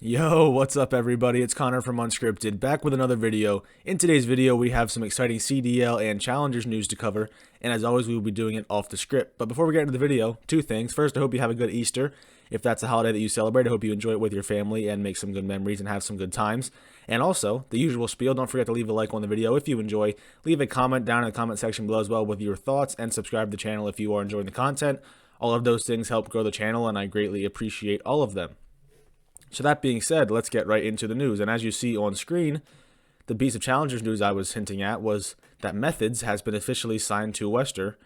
Yo, what's up everybody? It's Connor from Unscripted, back with another video. In today's video, we have some exciting CDL and Challengers news to cover, and as always, we will be doing it off the script. But before we get into the video, two things. First, I hope you have a good Easter. If that's a holiday that you celebrate, I hope you enjoy it with your family and make some good memories and have some good times. And also, the usual spiel, don't forget to leave a like on the video if you enjoy. Leave a comment down in the comment section below as well with your thoughts, and subscribe to the channel if you are enjoying the content. All of those things help grow the channel, and I greatly appreciate all of them. So that being said, let's get right into the news. And as you see on screen, the piece of Challengers news I was hinting at was that Methodz has been officially signed to WestR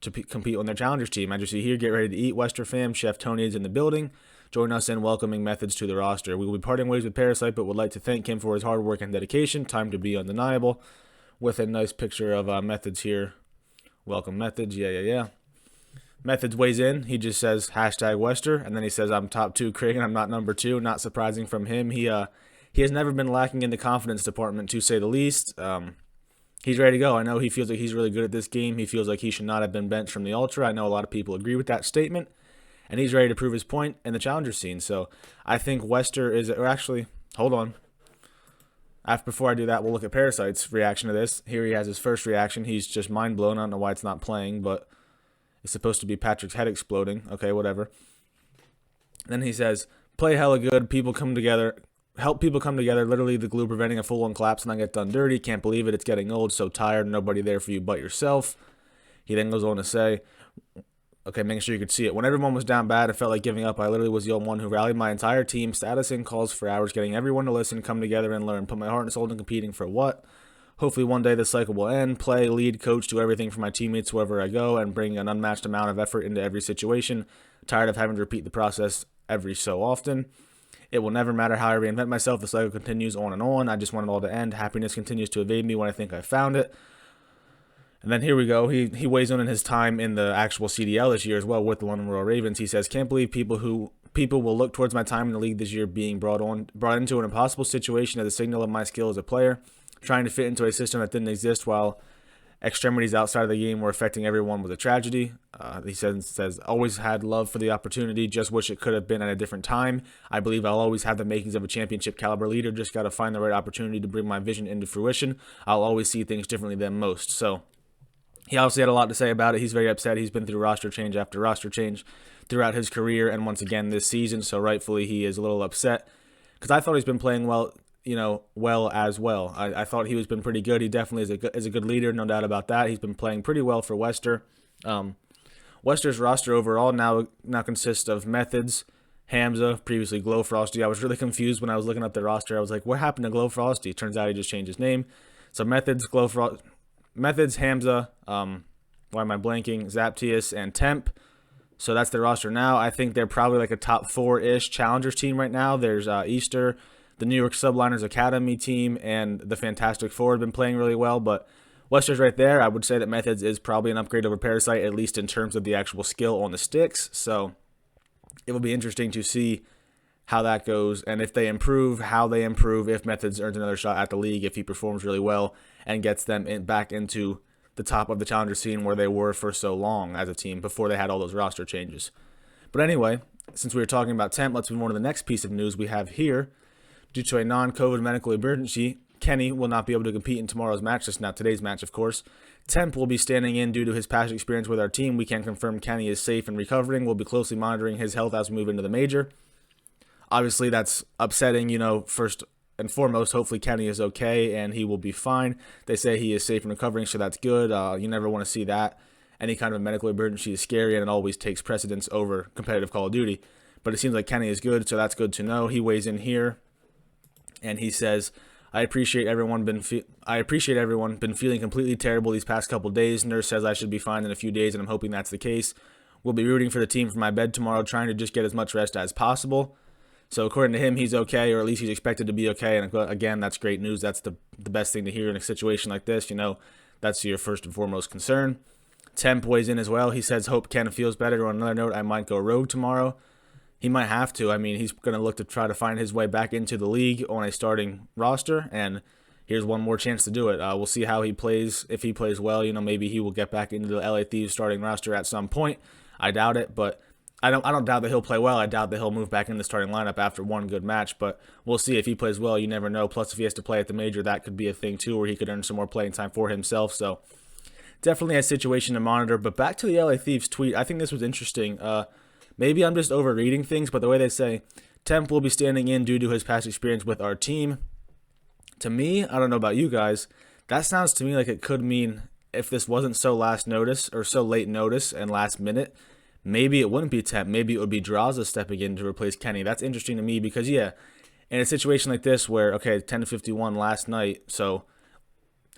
to compete on their Challengers team. As you see here, get ready to eat, WestR fam. Chef Tony is in the building. Join us in welcoming Methodz to the roster. We will be parting ways with Parasite, but would like to thank him for his hard work and dedication. Time to be undeniable. With a nice picture of Methodz here. Welcome Methodz, yeah. Methodz weighs in. He just says hashtag WestR, and then he says I'm top 2 Craig and I'm not number 2. Not surprising from him. He has never been lacking in the confidence department, to say the least. He's ready to go. I know he feels like he's really good at this game. He feels like he should not have been benched from the Ultra. I know a lot of people agree with that statement, and he's ready to prove his point in the Challenger scene. So I think WestR is, or actually, hold on. Before I do that, we'll look at Parasite's reaction to this. Here he has his first reaction. He's just mind blown. I don't know why it's not playing, but it's supposed to be Patrick's head exploding. Okay, whatever. Then he says, play hella good, people come together, help people come together, literally the glue preventing a full-on collapse and I get done dirty, can't believe it, it's getting old, so tired, nobody there for you but yourself. He then goes on to say, okay, making sure you could see it. When everyone was down bad, it felt like giving up. I literally was the only one who rallied my entire team, status in calls for hours, getting everyone to listen, come together and learn, put my heart and soul into competing for what? Hopefully one day this cycle will end, play, lead, coach, do everything for my teammates wherever I go, and bring an unmatched amount of effort into every situation. Tired of having to repeat the process every so often. It will never matter how I reinvent myself, the cycle continues on and on. I just want it all to end. Happiness continues to evade me when I think I found it. And then here we go. He weighs in his time in the actual CDL this year as well with the London Royal Ravens. He says, can't believe people will look towards my time in the league this year being brought into an impossible situation as a signal of my skill as a player. Trying to fit into a system that didn't exist while extremities outside of the game were affecting everyone was a tragedy. He says, always had love for the opportunity, just wish it could have been at a different time. I believe I'll always have the makings of a championship caliber leader, just got to find the right opportunity to bring my vision into fruition. I'll always see things differently than most. So he obviously had a lot to say about it. He's very upset. He's been through roster change after roster change throughout his career and once again this season, so rightfully he is a little upset because I thought he's been playing well. I thought he was been pretty good. He definitely is a good leader, no doubt about that. He's been playing pretty well for WestR. WestR's roster overall now consists of Methodz, Hamza, previously Glow Frosty. I was really confused when I was looking up the roster. I was like, what happened to Glow Frosty? Turns out he just changed his name. So Methodz, Methodz, Hamza, why am I blanking? Zaptius and Temp. So that's their roster now. I think they're probably like a top 4-ish Challengers team right now. There's Easter, the New York Subliners Academy team, and the Fantastic Four have been playing really well, but WestR's right there. I would say that Methodz is probably an upgrade over Parasite, at least in terms of the actual skill on the sticks, so it will be interesting to see how that goes, and if they improve, how they improve, if Methodz earns another shot at the league, if he performs really well and gets them back into the top of the Challenger scene where they were for so long as a team before they had all those roster changes. But anyway, since we were talking about Temp, let's move on to the next piece of news we have here. Due to a non-COVID medical emergency, Kenny will not be able to compete in tomorrow's match. That's not today's match, of course. Temp will be standing in due to his past experience with our team. We can confirm Kenny is safe and recovering. We'll be closely monitoring his health as we move into the major. Obviously, that's upsetting, first and foremost. Hopefully, Kenny is okay and he will be fine. They say he is safe and recovering, so that's good. You never want to see that. Any kind of medical emergency is scary, and it always takes precedence over competitive Call of Duty. But it seems like Kenny is good, so that's good to know. He weighs in here. And he says, I appreciate everyone been feeling completely terrible these past couple days. Nurse says I should be fine in a few days, and I'm hoping that's the case. We'll be rooting for the team from my bed tomorrow, trying to just get as much rest as possible. So according to him, he's okay, or at least he's expected to be okay. And again, that's great news. That's the best thing to hear in a situation like this. That's your first and foremost concern. Temp weighs in as well. He says, hope Ken feels better. On another note, I might go rogue tomorrow. He might have to. I mean, he's going to look to try to find his way back into the league on a starting roster, and here's one more chance to do it. We'll see how he plays. If he plays well, maybe he will get back into the LA Thieves starting roster at some point. I doubt it, but I don't doubt that he'll play well. I doubt that he'll move back in the starting lineup after one good match, but we'll see if he plays well. You never know. Plus, if he has to play at the major, that could be a thing too, where he could earn some more playing time for himself. So definitely a situation to monitor. But back to the LA Thieves tweet, I think this was interesting. Maybe I'm just overreading things, but the way they say, Temp will be standing in due to his past experience with our team. To me, I don't know about you guys, that sounds to me like it could mean if this wasn't so last notice or so late notice and last minute, maybe it wouldn't be Temp. Maybe it would be Draza stepping in to replace Kenny. That's interesting to me because, yeah, in a situation like this where, okay, 10:51 last night, so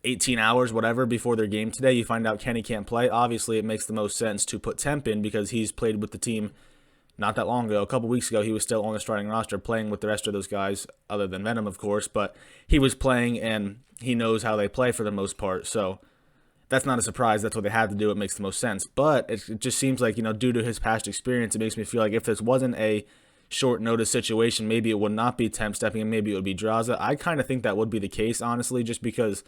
18 hours, whatever, before their game today, you find out Kenny can't play. Obviously, it makes the most sense to put Temp in because he's played with the team not that long ago. A couple weeks ago, he was still on the starting roster playing with the rest of those guys, other than Venom, of course, but he was playing and he knows how they play for the most part, so that's not a surprise. That's what they had to do. It makes the most sense. But it just seems like, due to his past experience, it makes me feel like if this wasn't a short notice situation, maybe it would not be Temp stepping in. Maybe it would be Draza. I kind of think that would be the case, honestly, just because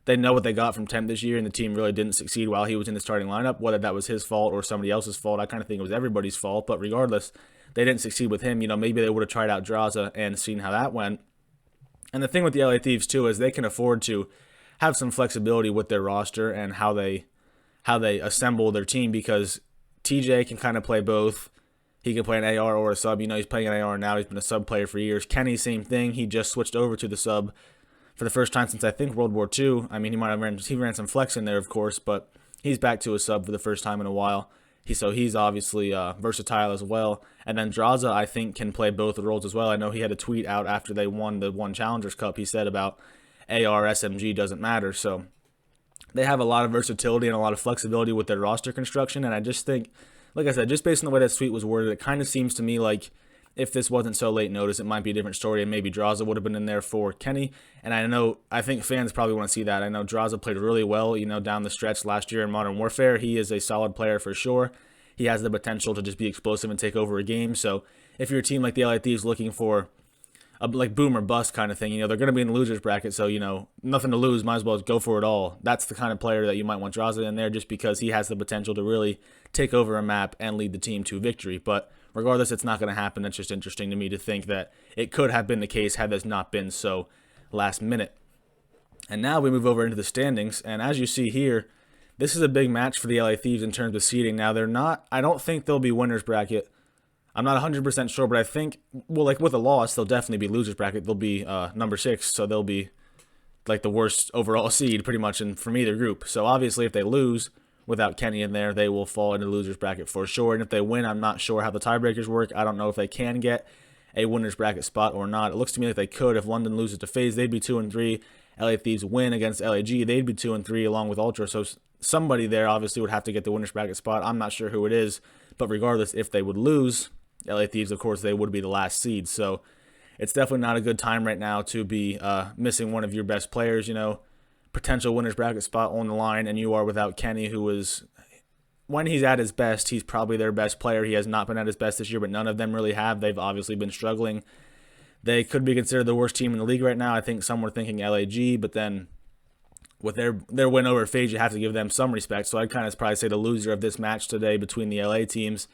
they know what they got from Temp this year, and the team really didn't succeed while he was in the starting lineup. Whether that was his fault or somebody else's fault, I kind of think it was everybody's fault. But regardless, they didn't succeed with him. Maybe they would have tried out Draza and seen how that went. And the thing with the LA Thieves, too, is they can afford to have some flexibility with their roster and how they assemble their team, because TJ can kind of play both. He can play an AR or a sub. He's playing an AR now. He's been a sub player for years. Kenny, same thing. He just switched over to the sub for the first time since, I think, World War II. I mean, he ran some flex in there, of course, but he's back to a sub for the first time in a while. He's obviously versatile as well. And then Draza, I think, can play both roles as well. I know he had a tweet out after they won the One Challengers Cup. He said about AR, SMG doesn't matter. So they have a lot of versatility and a lot of flexibility with their roster construction. And I just think, like I said, just based on the way that tweet was worded, it kind of seems to me like if this wasn't so late notice, it might be a different story, and maybe Draza would have been in there for Kenny. And I think fans probably want to see that. I know Draza played really well, down the stretch last year in Modern Warfare. He is a solid player for sure. He has the potential to just be explosive and take over a game. So if you're a team like the LA Thieves looking for a boom or bust kind of thing, they're going to be in the losers bracket. So, nothing to lose. Might as well go for it all. That's the kind of player that you might want Draza in there, just because he has the potential to really take over a map and lead the team to victory. But regardless, it's not going to happen. It's just interesting to me to think that it could have been the case had this not been so last minute. And now we move over into the standings. And as you see here, this is a big match for the LA Thieves in terms of seeding. Now, I don't think they'll be winners bracket. I'm not 100% sure, but I think, with a loss, they'll definitely be losers bracket. They'll be number 6, so they'll be like the worst overall seed pretty much from either group. So obviously, if they lose without Kenny in there, they will fall into the losers bracket for sure. And if they win, I'm not sure how the tiebreakers work. I don't know if they can get a winners bracket spot or not. It looks to me like they could. If London loses to FaZe, they'd be 2-3. LA Thieves win against LAG, they'd be 2-3 along with Ultra. So somebody there obviously would have to get the winners bracket spot. I'm not sure who it is, but regardless, if they would lose, LA Thieves, of course, they would be the last seed. So it's definitely not a good time right now to be missing one of your best players, potential winners bracket spot on the line, and you are without Kenny, who is, when he's at his best, he's probably their best player. He has not been at his best this year, but none of them really have. They've obviously been struggling. They could be considered the worst team in the league right now. I think some were thinking LAG, but then with their win over FaZe, you have to give them some respect. So I'd kind of probably say the loser of this match today between the LA teams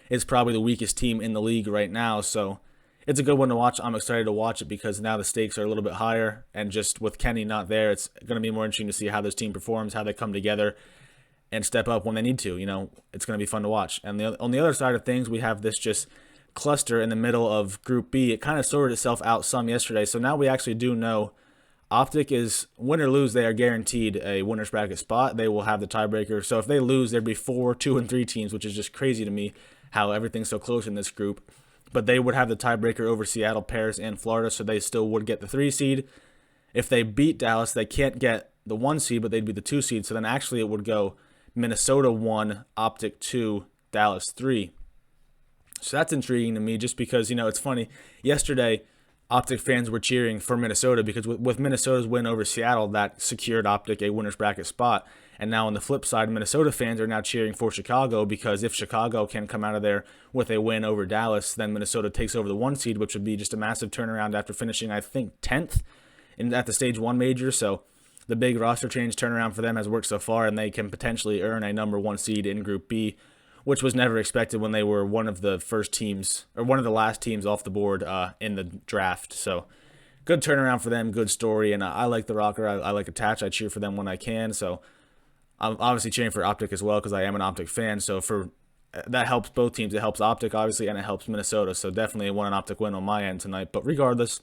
is probably the weakest team in the league right now. So it's a good one to watch. I'm excited to watch it because now the stakes are a little bit higher. And just with Kenny not there, it's going to be more interesting to see how this team performs, how they come together and step up when they need to. It's going to be fun to watch. And on the other side of things, we have this just cluster in the middle of Group B. It kind of sorted itself out some yesterday. So now we actually do know Optic is, win or lose, they are guaranteed a winners bracket spot. They will have the tiebreaker. So if they lose, there'd be 4, 2, and 3 teams, which is just crazy to me how everything's so close in this group. But they would have the tiebreaker over Seattle, Paris, and Florida, so they still would get the 3 seed. If they beat Dallas, they can't get the 1 seed, but they'd be the 2 seed. So then actually it would go Minnesota 1, Optic 2, Dallas 3. So that's intriguing to me just because, it's funny. Yesterday, Optic fans were cheering for Minnesota because with Minnesota's win over Seattle, that secured Optic a winners bracket spot. And now on the flip side, Minnesota fans are now cheering for Chicago because if Chicago can come out of there with a win over Dallas, then Minnesota takes over the 1 seed, which would be just a massive turnaround after finishing, I think, 10th at the Stage 1 major. So the big roster change turnaround for them has worked so far, and they can potentially earn a number 1 seed in Group B which was never expected when they were one of the first teams, or one of the last teams off the board in the draft. So good turnaround for them, good story, and I like the Rocker. I like Attach. I cheer for them when I can. So I'm obviously cheering for Optic as well because I am an Optic fan. So that helps both teams. It helps Optic, obviously, and it helps Minnesota. So definitely an Optic win on my end tonight. But regardless,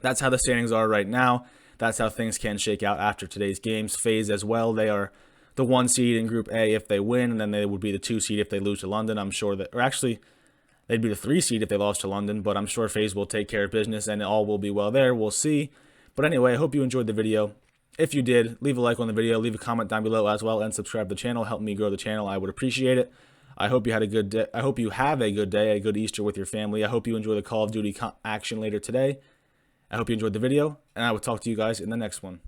that's how the standings are right now. That's how things can shake out after today's games. FaZe as well. They are the 1 seed in Group A if they win, and then they would be the 2 seed if they lose to London. I'm sure that, or actually, they'd be the 3 seed if they lost to London, but I'm sure FaZe will take care of business and all will be well there. We'll see. But anyway, I hope you enjoyed the video. If you did, leave a like on the video, leave a comment down below as well, and subscribe to the channel. Help me grow the channel. I would appreciate it. I hope you had a good day. I hope you have a good day, a good Easter with your family. I hope you enjoy the Call of Duty action later today. I hope you enjoyed the video, and I will talk to you guys in the next one.